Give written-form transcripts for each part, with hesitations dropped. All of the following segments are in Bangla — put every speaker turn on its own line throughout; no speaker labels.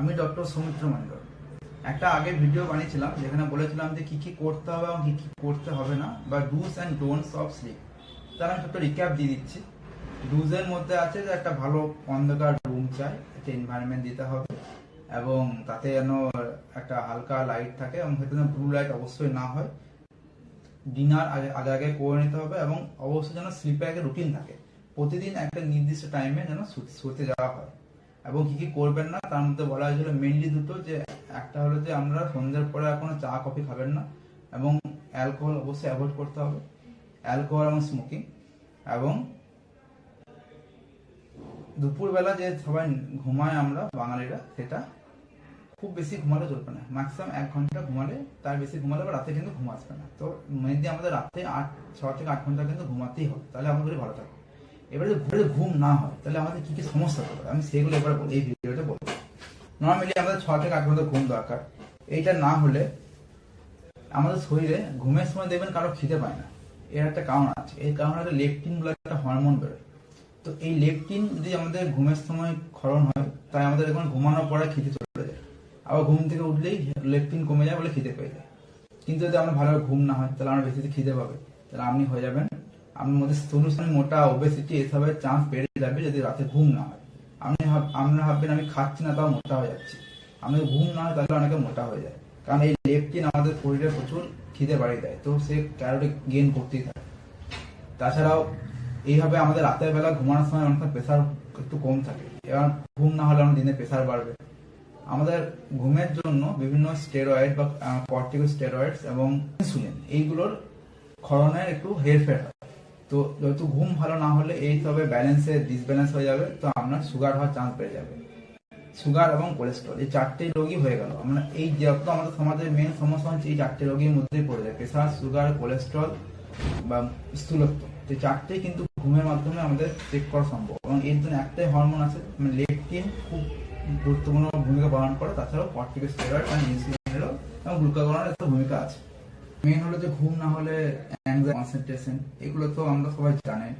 আমি ডক্টর সৌমিত্র মণ্ডল। একটা আগে ভিডিও বানিয়েছিলাম যেখানে বলেছিলাম যে কি কি করতে হবে এবং কি কি করতে হবে না, বা ডুস অ্যান্ড ডোন্টস অফ স্লিপ। তার আমি ছোট্ট রিক্যাপ দিয়ে দিচ্ছি। ডুজের মধ্যে আছে যে একটা ভালো অন্ধকার রুম চাই, একটা এনভায়রনমেন্ট দিতে হবে, এবং তাতে যেন একটা হালকা লাইট থাকে এবং সেটা যেন ব্লু লাইট অবশ্যই না হয়। ডিনার আগে আগে করে নিতে হবে, এবং অবশ্যই যেন স্লিপের আগে রুটিন থাকে, প্রতিদিন একটা নির্দিষ্ট টাইমে যেন শুতে যাওয়া হয়। এবং কি কি করবেন না তার মধ্যে বলা হয়েছিল মেনলি দুটো, যে একটা হলো যে আমরা সন্ধ্যের পরে আর কোনো চা কফি খাবেন না, এবং অ্যালকোহল অবশ্যই অ্যাভয়েড করতে হবে, অ্যালকোহল এবং স্মোকিং। এবং দুপুরবেলা যে সবাই ঘুমায় আমরা বাঙালিরা, সেটা খুব বেশি ঘুমালে চলবে না, ম্যাক্সিমাম 1 ঘন্টা ঘুমালে, তার বেশি ঘুমালে রাতে কিন্তু ঘুম আসবে না। তো মেনলি আমাদের রাতে 6 থেকে 8 ঘন্টা কিন্তু ঘুমাতেই হবে, তাহলে আমাদের ভালো থাকবে। এবারে যদি ভোরে ঘুম না হয় তাহলে আমাদের কি কি সমস্যা হতে পারে আমি সেগুলো এবার এই ভিডিওতে বলবো। নর্মালি আমাদের 6 থেকে 8 ঘন্টা ঘুম দরকার। এইটা না হলে আমাদের শরীরে ঘুমের সময় দেখবেন কারো খিদে পায় না। এর একটা কারণ আছে, এই কারণ হচ্ছে লেপটিন বলে একটা হরমোন বেরোয়। তো এই লেপটিন যদি আমাদের ঘুমের সময় ক্ষরণ হয়, তাই আমাদের এখন ঘুমানোর পরে খিদে চলে যায়, আবার ঘুম থেকে উঠলেই লেপটিন কমে যায় বলে খিদে পেয়ে যায়। কিন্তু যদি আমরা ভালোভাবে ঘুম না হয় তাহলে আমরা বেশি খিদে পাবে, তাহলে আপনি হয়ে যাবেন, আপনার মধ্যে স্থূলতা, মোটা, ওবেসিটি এসবের চান্স বেড়ে যাবে যদি রাতে ঘুম না হয়। আপনারা ভাববেন আমি খাচ্ছি না তাও মোটা হয়ে যাচ্ছি। আমাদের ঘুম না হয় তাহলে অনেকে মোটা হয়ে যায়, কারণ এই লেপটিন আমাদের শরীরে প্রচুর খিদে বাড়িয়ে দেয়, তো সে ক্যালোরি গেইন করতেই থাকে। তাছাড়াও এইভাবে আমাদের রাতের বেলা ঘুমানোর সময় অনেক প্রেশার একটু কম থাকে, এবার ঘুম না হলে আমাদের দিনে প্রেশার বাড়বে। আমাদের ঘুমের জন্য বিভিন্ন স্টেরয়েড বা কর্টিকোস্টেরয়েডস এবং ইনসুলিন এইগুলোর ক্ষরণের একটু হেরফের হয়। তো যেহেতু ঘুম ভালো না হলে এই সবে ব্যালেন্সে ডিসব্যালেন্স হয়ে যাবে, তো আপনার সুগার হওয়ার চান্স বেড়ে যাবে। সুগার এবং কোলেস্ট্রল এই 4টে রোগই হয়ে গেল। আমরা এই যেহেতু আমাদের সমাজের মেন সমস্যা হচ্ছে এই 4টে রোগের মধ্যেই পড়ে যায়, প্রেশার, সুগার, কোলেস্ট্রল বা স্থূলত্ব। এই 4টেই কিন্তু ঘুমের মাধ্যমে আমাদের চেক করা সম্ভব, এবং এর জন্য একটাই হরমোন আছে, লেপটিন খুব গুরুত্বপূর্ণ ভূমিকা পালন করে। তাছাড়াও কর্টিকোস্টেরয়েড এবং ইনসুলিনেরও এবং গ্লুকাগনের একটা ভূমিকা আছে। মেন হলো যে ঘুম না হলে অ্যাংজাইটি, কনসেন্ট্রেশন, এগুলো তো আমরা সবাই জানেন।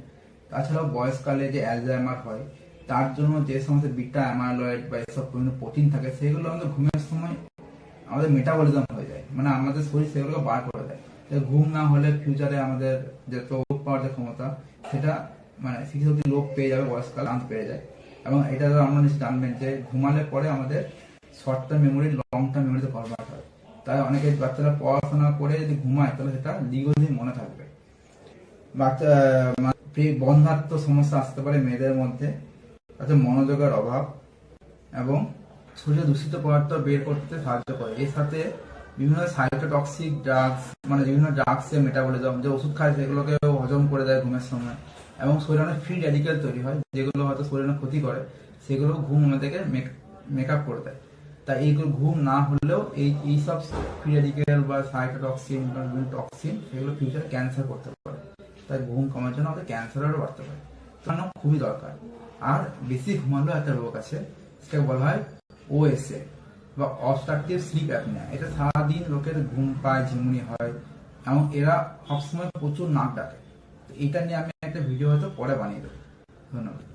তাছাড়াও বয়সকালে যে অ্যালজাইমার হয়, তার জন্য যে সমস্ত বিটা অ্যামাইলয়েড বা এসব বিভিন্ন প্রোটিন থাকে, সেগুলো আমাদের ঘুমের সময় আমাদের মেটাবলিজম হয়ে যায়, মানে আমাদের শরীর সেগুলোকে বার করে দেয়। ঘুম না হলে ফিউচারে আমাদের যে রোগ পাওয়ার যে ক্ষমতা, সেটা মানে শিশুদের লোক পেয়ে যাবে, বয়সকাল চান্স পেয়ে যায়। এবং এটা আমরা নিশ্চয় জানবেন যে ঘুমালে পরে আমাদের short term memory long term মেমোরিতে কনভার্ট হয়। তাই অনেকে বাচ্চারা পড়াশোনা করে যদি ঘুমায় তাহলে সেটা দীর্ঘদিন মনে থাকবে। বাচ্চা বন্ধাত্ম সমস্যা আসতে পারে মেয়েদের মধ্যে, তাতে মনোযোগের অভাব, এবং শরীরে দূষিত পদার্থ বের করতে সাহায্য করে। এর সাথে বিভিন্ন সাইটোটক্সিক ড্রাগস, মানে বিভিন্ন ড্রাগসের মেটাবলিজম, যে ওষুধ খায় সেগুলোকে হজম করে দেয় ঘুমের সময়, এবং শরীরে অনেক ফ্রি রেডিক্যাল তৈরি হয় যেগুলো হয়তো শরীরে ক্ষতি করে, সেগুলো ঘুম আমাদেরকে মেকআপ করে দেয়। তাই এইগুলো ঘুম না হলেও এইসব ফ্রি রেডিক্যাল বা সাইটোটক্সিন বা বিভিন্ন টক্সিন, সেগুলো ফিউচারে ক্যান্সার করতে পারে। তাই ঘুম কমার জন্য আমাদের ক্যান্সারেরও বাড়তে পারে, কারণ খুবই দরকার। আর বেশি ঘুমালেও একটা রোগ আছে, সেটাকে বলা হয় ওএসএ বা অবস্ট্রাকটিভ স্লিপ অ্যাপনিয়া। এটা সারাদিন লোকের ঘুম পায়, ঝিমুনি হয়, এবং এরা সবসময় প্রচুর নাক ডাকে। এটা নিয়ে আমি একটা ভিডিও হয়তো পরে বানিয়ে দেবো। ধন্যবাদ।